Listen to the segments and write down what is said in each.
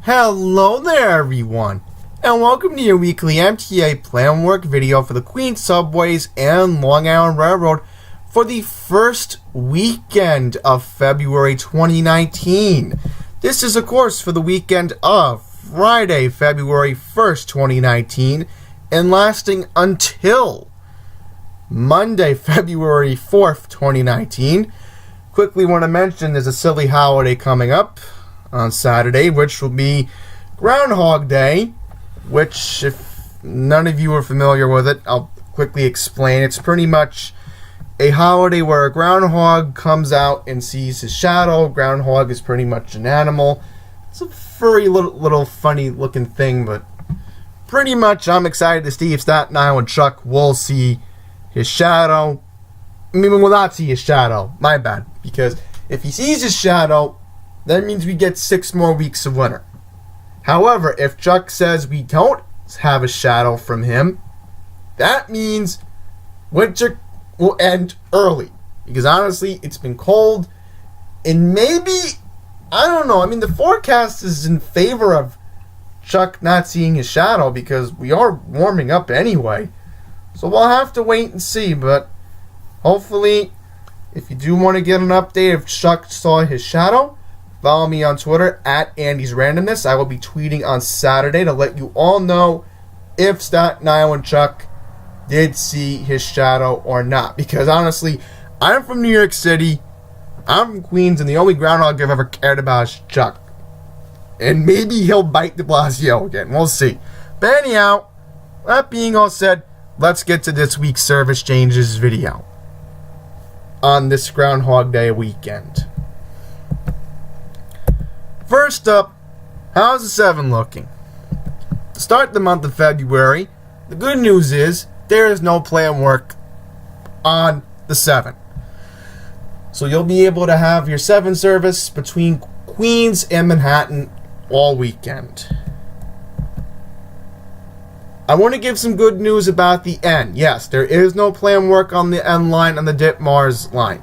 Hello there everyone, and welcome to your weekly MTA plan work video for the Queens Subways and Long Island Railroad for the first weekend of February 2019. This is of course for the weekend of Friday, February 1st, 2019, and lasting until Monday, February 4th, 2019. Quickly want to mention there's a silly holiday coming up on Saturday, which will be Groundhog Day, which, if none of you are familiar with it, I'll quickly explain. It's pretty much a holiday where a groundhog comes out and sees his shadow. Groundhog is pretty much an animal. It's a furry little funny looking thing, but pretty much I'm excited to see if Staten Island Chuck will see his shadow. I mean, we will not see his shadow. My bad. Because if he sees his shadow, that means we get 6 more weeks of winter. However, if Chuck says we don't have a shadow from him, that means winter will end early. Because honestly, it's been cold. And maybe, I don't know. I mean, the forecast is in favor of Chuck not seeing his shadow because we are warming up anyway. So we'll have to wait and see. But hopefully, if you do want to get an update if Chuck saw his shadow, follow me on Twitter at Andy's Randomness. I will be tweeting on Saturday to let you all know if Staten Island Chuck did see his shadow or not. Because honestly, I'm from New York City, I'm from Queens, and the only groundhog I've ever cared about is Chuck. And maybe he'll bite de Blasio again. We'll see. But anyhow, that being all said, let's get to this week's service changes video on this Groundhog Day weekend. First up, how's the 7 looking? To start the month of February, the good news is there is no plan work on the 7. So you'll be able to have your 7 service between Queens and Manhattan all weekend. I want to give some good news about the N. Yes, there is no plan work on the N line on the Ditmars line.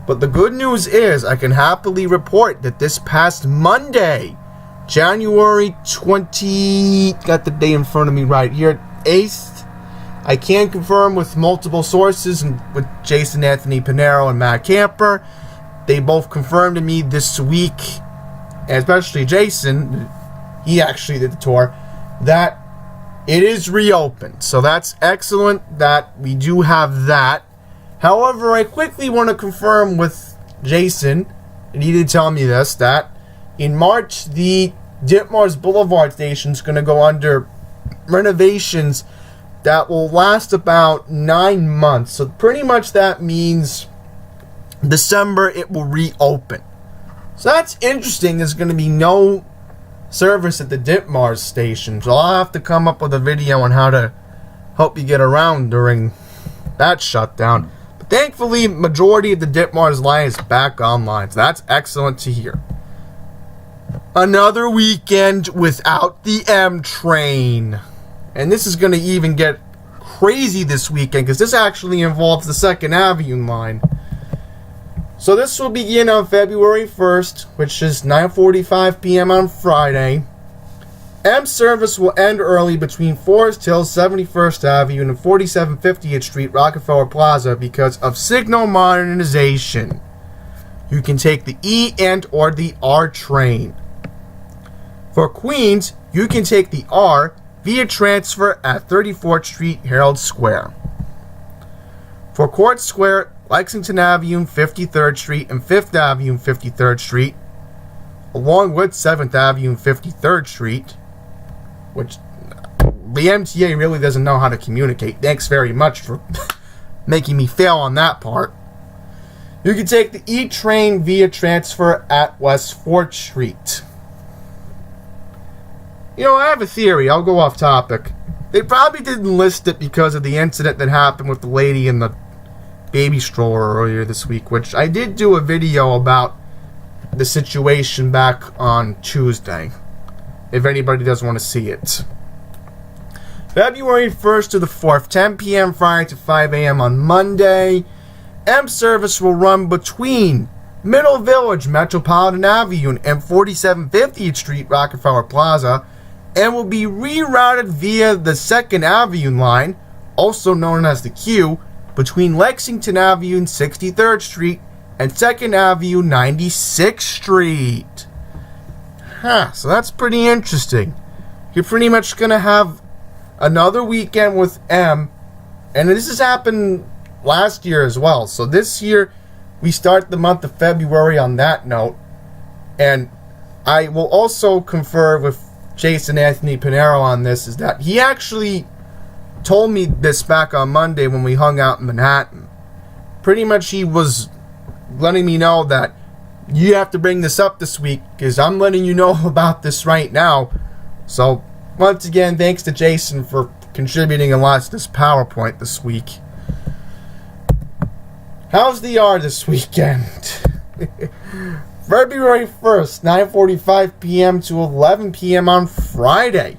But the good news is I can happily report that this past Monday, January 20, got the day in front of me right here, 8th, I can confirm with multiple sources and with Jason Anthony Pinero and Matt Camper. They both confirmed to me this week, and especially Jason, he actually did the tour, that it is reopened. So that's excellent that we do have that. However, I quickly want to confirm with Jason, and he did tell me this, that in March, the Ditmars Boulevard station is going to go under renovations that will last about 9 months. So pretty much that means December it will reopen. So that's interesting. There's going to be no service at the Ditmars station, so I'll have to come up with a video on how to help you get around during that shutdown. But thankfully, majority of the Ditmars line is back online, so that's excellent to hear. Another weekend without the M train, and this is going to even get crazy this weekend because this actually involves the 2nd Avenue line. So this will begin on February 1st, which is 9:45 p.m. on Friday. M service will end early between Forest Hill, 71st Avenue, and 47 50th Street, Rockefeller Plaza, because of signal modernization. You can take the E and or the R train. For Queens, you can take the R via transfer at 34th Street, Herald Square. For Court Square, Lexington Avenue, 53rd Street, and 5th Avenue, 53rd Street, along with 7th Avenue, 53rd Street, which the MTA really doesn't know how to communicate. Thanks very much for making me fail on that part. You can take the E train via transfer at West 4th Street. You know, I have a theory. I'll go off topic. They probably didn't list it because of the incident that happened with the lady in the baby stroller earlier this week, which I did do a video about the situation back on Tuesday, if anybody does want to see it. February 1st to the 4th, 10 p.m. Friday to 5 a.m. on Monday. M service will run between Middle Village, Metropolitan Avenue, and 4750th Street, Rockefeller Plaza, and will be rerouted via the 2nd Avenue line, also known as the Q, between Lexington Avenue and 63rd Street and 2nd Avenue, 96th Street. So that's pretty interesting. You're pretty much going to have another weekend with M, and this has happened last year as well. So this year, we start the month of February on that note, and I will also confer with Jason Anthony Pinero on this, is that he actually told me this back on Monday when we hung out in Manhattan. Pretty much he was letting me know that you have to bring this up this week because I'm letting you know about this right now. So once again, thanks to Jason for contributing a lot to this PowerPoint this week. How's the LIRR this weekend? February 1st, 9:45 p.m. to 11 p.m. on Friday.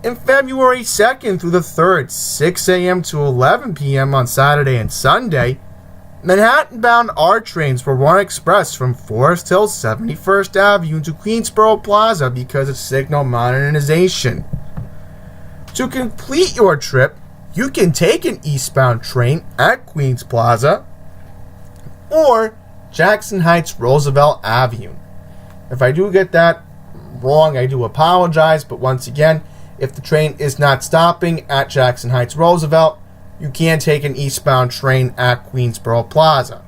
And February 2nd through the 3rd, 6 a.m. to 11 p.m. on Saturday and Sunday, Manhattan-bound R trains will run express from Forest Hill 71st Avenue to Queensboro Plaza because of signal modernization. To complete your trip, you can take an eastbound train at Queens Plaza or Jackson Heights Roosevelt Avenue. If I do get that wrong, I do apologize, but once again, if the train is not stopping at Jackson Heights Roosevelt, you can take an eastbound train at Queensboro Plaza.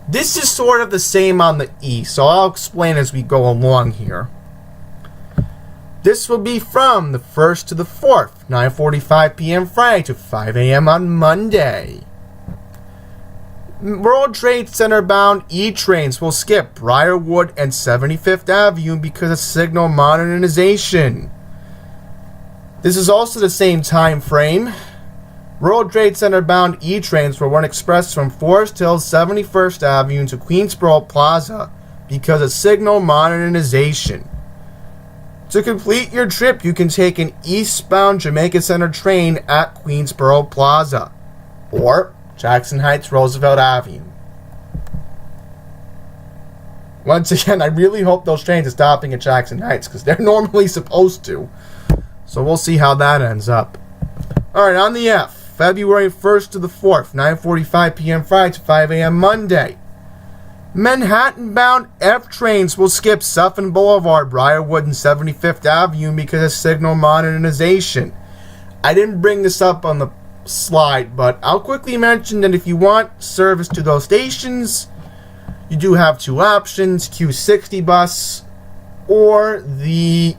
This is sort of the same on the E, so I'll explain as we go along here. This will be from the 1st to the 4th, 9:45 p.m. Friday to 5 a.m. on Monday. World Trade Center bound E trains will skip Briarwood and 75th Avenue because of signal modernization. This is also the same time frame. World Trade Center bound E trains will run express from Forest Hill 71st Avenue to Queensboro Plaza because of signal modernization. To complete your trip, you can take an eastbound Jamaica Center train at Queensboro Plaza or Jackson Heights Roosevelt Avenue. Once again, I really hope those trains are stopping at Jackson Heights because they're normally supposed to. So we'll see how that ends up. Alright, on the F, February 1st to the 4th, 9:45 p.m. Friday to 5 a.m. Monday. Manhattan-bound F trains will skip Suffolk Boulevard, Briarwood, and 75th Avenue because of signal modernization. I didn't bring this up on the slide, but I'll quickly mention that if you want service to those stations, you do have two options: Q60 bus or the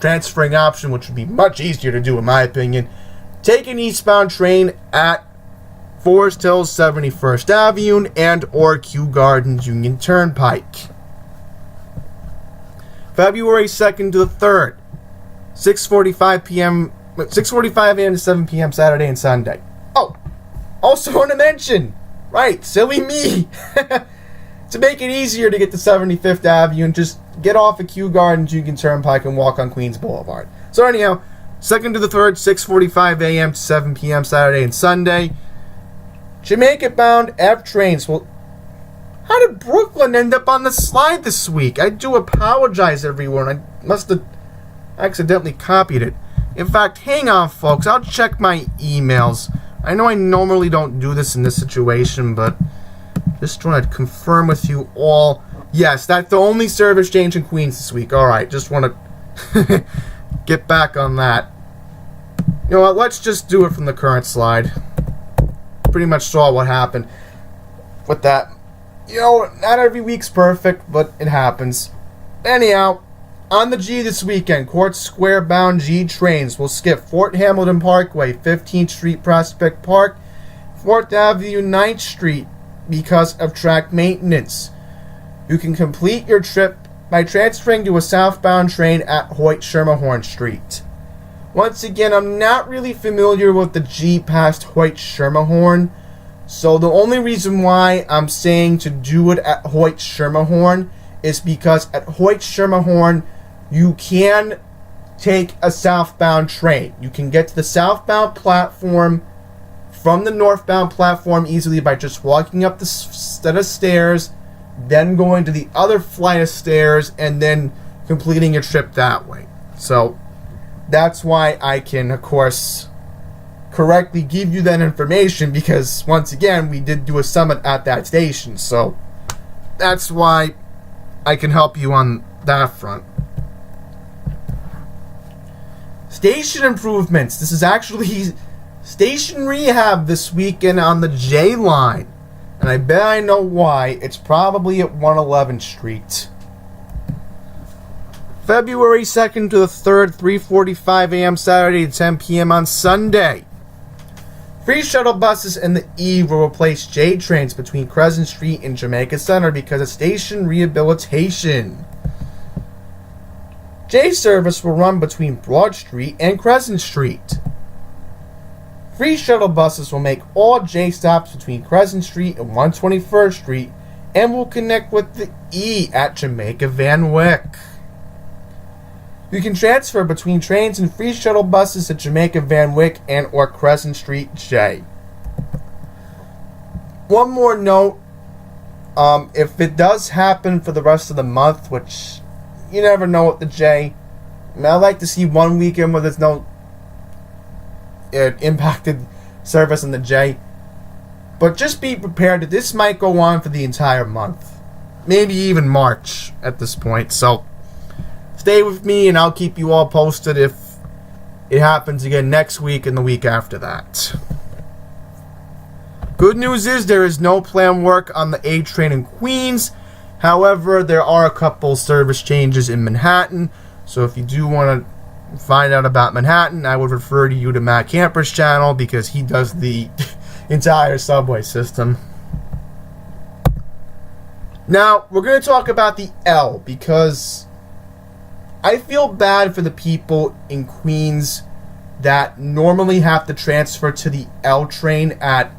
transferring option, which would be much easier to do in my opinion. Take an eastbound train at Forest Hills 71st Avenue and or Kew Gardens Union Turnpike. February 2nd to the 3rd, 6:45 a.m. to 7 p.m. Saturday and Sunday. Oh, also want to mention, right, silly me, to make it easier to get to 75th Avenue and just get off at Kew Gardens Union Turnpike and walk on Queens Boulevard. So anyhow, 2nd to the 3rd, 6:45 a.m. to 7 p.m. Saturday and Sunday. Jamaica-bound F trains will... How did Brooklyn end up on the slide this week? I do apologize, everyone. I must have accidentally copied it. In fact, hang on, folks. I'll check my emails. I know I normally don't do this in this situation, but just want to confirm with you all. Yes, that's the only service change in Queens this week. Alright, just want to get back on that. You know what? Let's just do it from the current slide. Pretty much saw what happened with that. You know, not every week's perfect, but it happens. Anyhow, on the G this weekend, Court Square bound G trains will skip Fort Hamilton Parkway, 15th Street Prospect Park, 4th Avenue, 9th Street because of track maintenance. You can complete your trip by transferring to a southbound train at Hoyt Schermerhorn Street. Once again, I'm not really familiar with the G past Hoyt Schermerhorn, so the only reason why I'm saying to do it at Hoyt Schermerhorn is because at Hoyt Schermerhorn, you can take a southbound train. You can get to the southbound platform from the northbound platform easily by just walking up the set of stairs, then going to the other flight of stairs, and then completing your trip that way. So that's why I can, of course, correctly give you that information, because once again, we did do a summit at that station. So that's why I can help you on that front. Station improvements. This is actually station rehab this weekend on the J line. And I bet I know why. It's probably at 111th Street. February 2nd to the 3rd, 3:45 a.m. Saturday to 10 p.m. on Sunday. Free shuttle buses in the E will replace J trains between Crescent Street and Jamaica Center because of station rehabilitation. J service will run between Broad Street and Crescent Street. Free shuttle buses will make all J stops between Crescent Street and 121st Street and will connect with the E at Jamaica Van Wyck. You can transfer between trains and free shuttle buses at Jamaica Van Wyck and or Crescent Street J. One more note, if it does happen for the rest of the month, which you never know with the J, I'd like to see one weekend where there's no impacted service in the J. But just be prepared that this might go on for the entire month. Maybe even March at this point. So stay with me and I'll keep you all posted if it happens again next week and the week after that. Good news is there is no planned work on the A train in Queens. However, there are a couple service changes in Manhattan. So if you do want to find out about Manhattan, I would refer you to Matt Camper's channel because he does the entire subway system. Now, we're going to talk about the L because I feel bad for the people in Queens that normally have to transfer to the L train at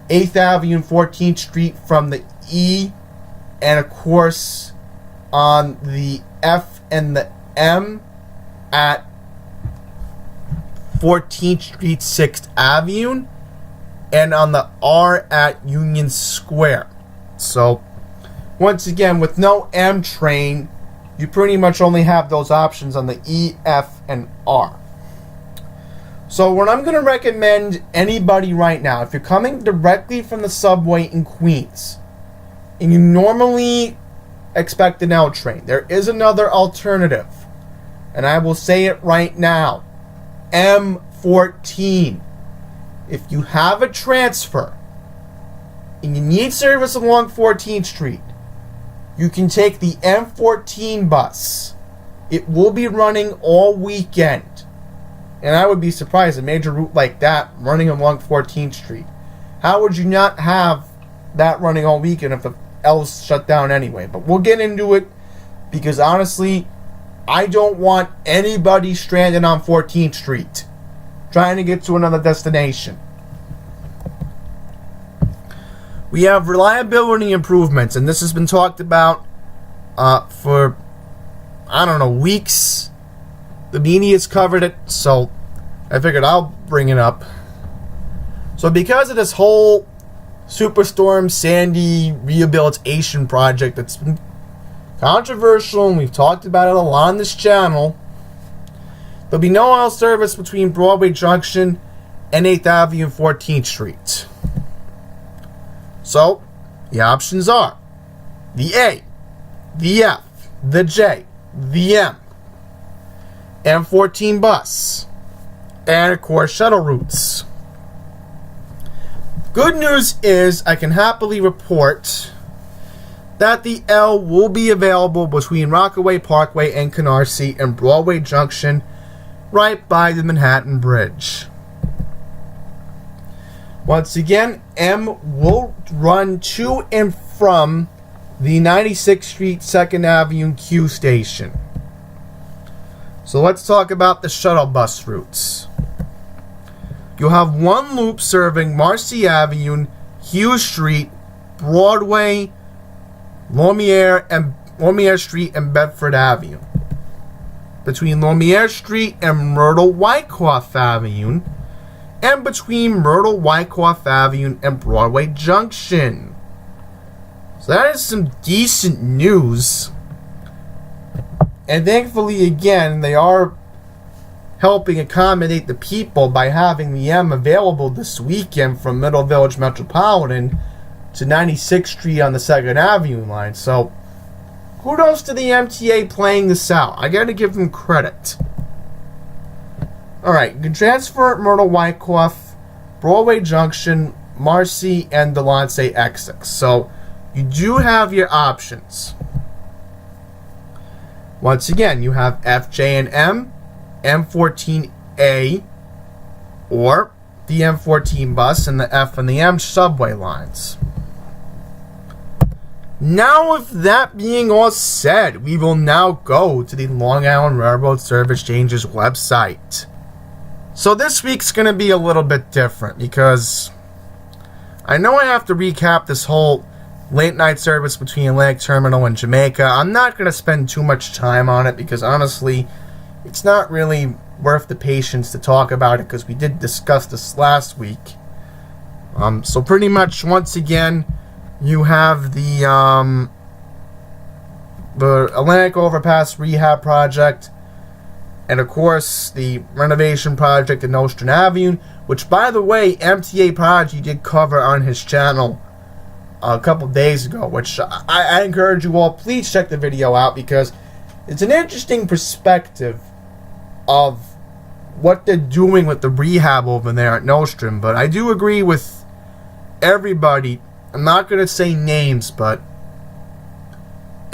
8th Avenue and 14th Street from the E, and of course on the F and the M at 14th Street, 6th Avenue, and on the R at Union Square. So once again, with no M train, you pretty much only have those options on the E, F, and R. So what I'm going to recommend anybody right now, if you're coming directly from the subway in Queens, and you normally expect an L train, there is another alternative. And I will say it right now. M14. If you have a transfer and you need service along 14th Street, you can take the M14 bus. It will be running all weekend. And I would be surprised a major route like that running along 14th Street. How would you not have that running all weekend if the L's shut down anyway? But we'll get into it because honestly, I don't want anybody stranded on 14th Street trying to get to another destination. We have reliability improvements, and this has been talked about for, weeks. The media's covered it, so I figured I'll bring it up. So because of this whole Superstorm Sandy rehabilitation project that's been controversial, and we've talked about it a lot on this channel, there'll be no L service between Broadway Junction and 8th Avenue and 14th Street. So, the options are the A, the F, the J, the M, M14 bus, and of course shuttle routes. Good news is I can happily report that the L will be available between Rockaway Parkway and Canarsie and Broadway Junction right by the Manhattan Bridge. Once again, M will run to and from the 96th Street 2nd Avenue Q station. So let's talk about the shuttle bus routes. You'll have one loop serving Marcy Avenue, Hughes Street, Broadway, Lumiere Street, and Bedford Avenue. Between Lumiere Street and Myrtle Wyckoff Avenue, and between Myrtle Wyckoff Avenue and Broadway Junction. So that is some decent news. And thankfully, again, they are helping accommodate the people by having the M available this weekend from Middle Village Metropolitan to 96th Street on the 2nd Avenue line. So, kudos to the MTA playing this out. I gotta give them credit. Alright, you can transfer at Myrtle Wyckoff, Broadway Junction, Marcy, and Delancey exits. So, you do have your options. Once again, you have FJ and M, M14A, or the M14 bus and the F and the M subway lines. Now, with that being all said, we will now go to the Long Island Railroad Service Changes website. So this week's going to be a little bit different because I know I have to recap this whole late night service between Atlantic Terminal and Jamaica. I'm not going to spend too much time on it because honestly, it's not really worth the patience to talk about it because we did discuss this last week. So pretty much, once again, you have the Atlantic Overpass Rehab Project, and of course the renovation project at Nostrand Avenue, which, by the way, MTA Prodigy did cover on his channel a couple days ago, which I encourage you all, please check the video out because it's an interesting perspective of what they're doing with the rehab over there at Nostrand. But I do agree with everybody. I'm not going to say names, but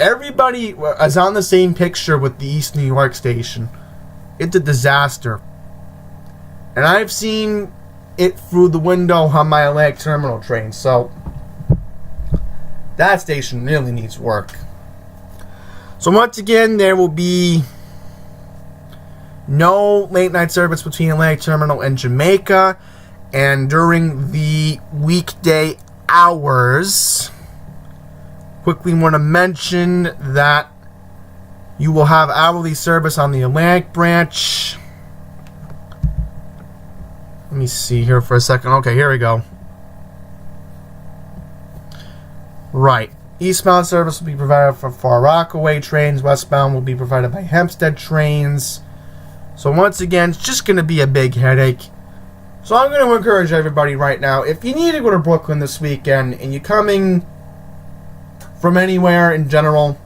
everybody is on the same picture with the East New York station. It's a disaster. And I've seen it through the window on my Atlantic Terminal train, so that station really needs work. So once again, there will be no late night service between Atlantic Terminal and Jamaica, and during the weekday hours, quickly want to mention that you will have hourly service on the Atlantic branch. Let me see here for a second. Okay, here we go. Right. Eastbound service will be provided for Far Rockaway trains. Westbound will be provided by Hempstead trains. So once again, it's just going to be a big headache. So I'm going to encourage everybody right now, if you need to go to Brooklyn this weekend and you're coming from anywhere in general,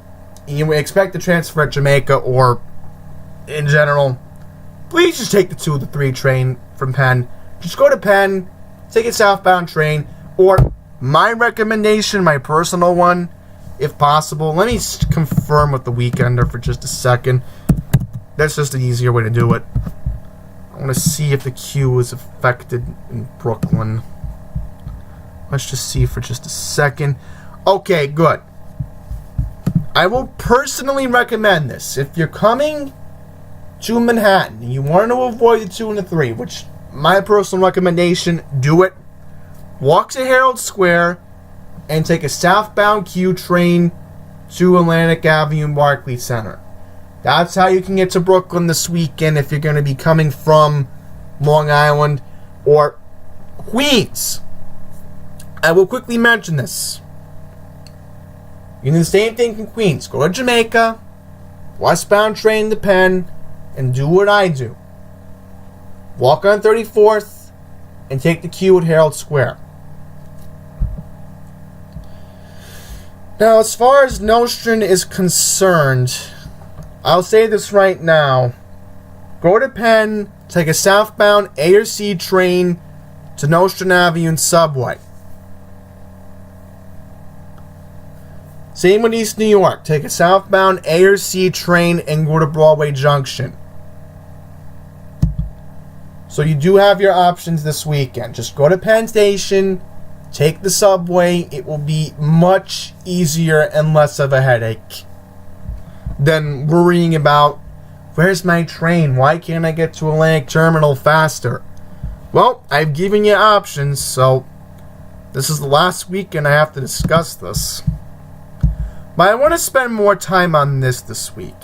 and you expect to transfer at Jamaica or in general, please just take the 2 to 3 train from Penn. Just go to Penn, take a southbound train, or my recommendation, my personal one, if possible, let me confirm with the Weekender for just a second. That's just an easier way to do it. I want to see if the queue is affected in Brooklyn. Let's just see for just a second. Okay, good. I will personally recommend this. If you're coming to Manhattan and you want to avoid the 2 and the 3, which my personal recommendation, do it. Walk to Herald Square and take a southbound Q train to Atlantic Avenue and Barclays Center. That's how you can get to Brooklyn this weekend if you're going to be coming from Long Island or Queens. I will quickly mention this. You can do the same thing from Queens. Go to Jamaica, westbound train to Penn, and do what I do. Walk on 34th and take the Q at Herald Square. Now, as far as Nostrand is concerned, I'll say this right now. Go to Penn, take a southbound A or C train to Nostrand Avenue and Subway. Same with East New York. Take a southbound A or C train and go to Broadway Junction. So you do have your options this weekend. Just go to Penn Station, take the subway. It will be much easier and less of a headache than worrying about, where's my train? Why can't I get to Atlantic Terminal faster? Well, I've given you options, so this is the last weekend I have to discuss this. But I want to spend more time on this week.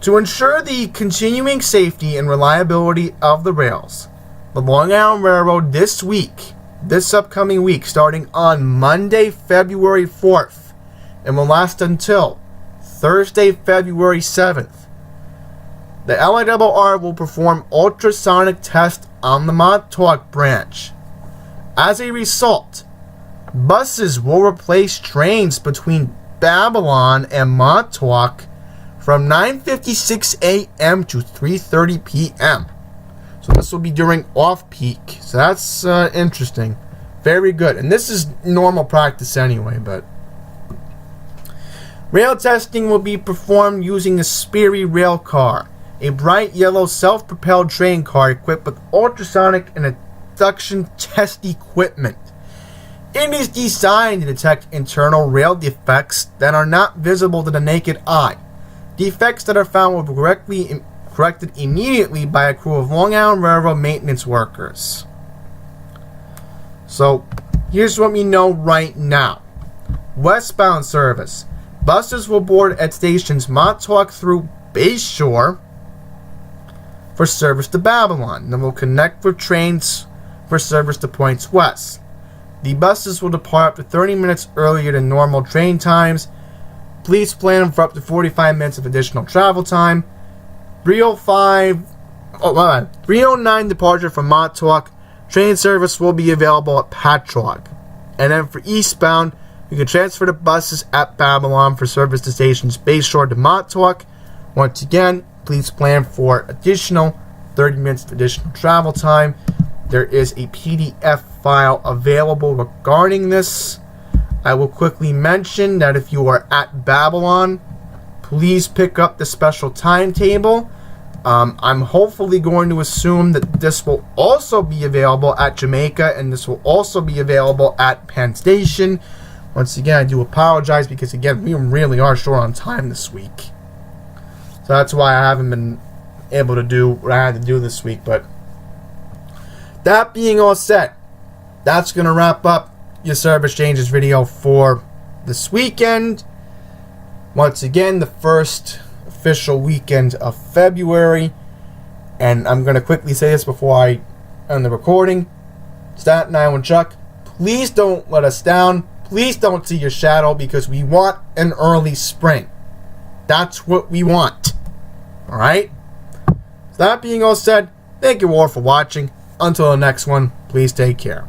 To ensure the continuing safety and reliability of the rails, The Long Island Railroad this upcoming week, starting on Monday, February 4th, and will last until Thursday, February 7th. The LIRR will perform ultrasonic tests on the Montauk branch. As a result, buses will replace trains between Babylon and Montauk from 9:56 a.m. to 3:30 p.m. So this will be during off-peak. So that's interesting. Very good. And this is normal practice anyway, but rail testing will be performed using a Sperry rail car, a bright yellow self-propelled train car equipped with ultrasonic and induction test equipment. It is designed to detect internal rail defects that are not visible to the naked eye. Defects that are found will be corrected immediately by a crew of Long Island Railroad maintenance workers. So, here's what we know right now. Westbound service. Buses will board at stations Montauk through Bayshore for service to Babylon. Then will connect with trains for service to points west. The buses will depart up to 30 minutes earlier than normal train times. Please plan for up to 45 minutes of additional travel time. 309 departure from Montauk. Train service will be available at Patchogue. And then for eastbound, you can transfer the buses at Babylon for service to stations Bayshore to Montauk. Once again, please plan for additional 30 minutes of additional travel time. There is a PDF file available regarding this. I will quickly mention that if you are at Babylon, please pick up the special timetable. I'm hopefully going to assume that this will also be available at Jamaica, and this will also be available at Penn Station. Once again, I do apologize because, again, we really are short on time this week. So that's why I haven't been able to do what I had to do this week. But that being all said, that's going to wrap up your service changes video for this weekend. Once again, the first official weekend of February. And I'm going to quickly say this before I end the recording. Staten Island Chuck, please don't let us down. Please don't see your shadow, because we want an early spring. That's what we want. Alright? So that being all said, thank you all for watching. Until the next one, please take care.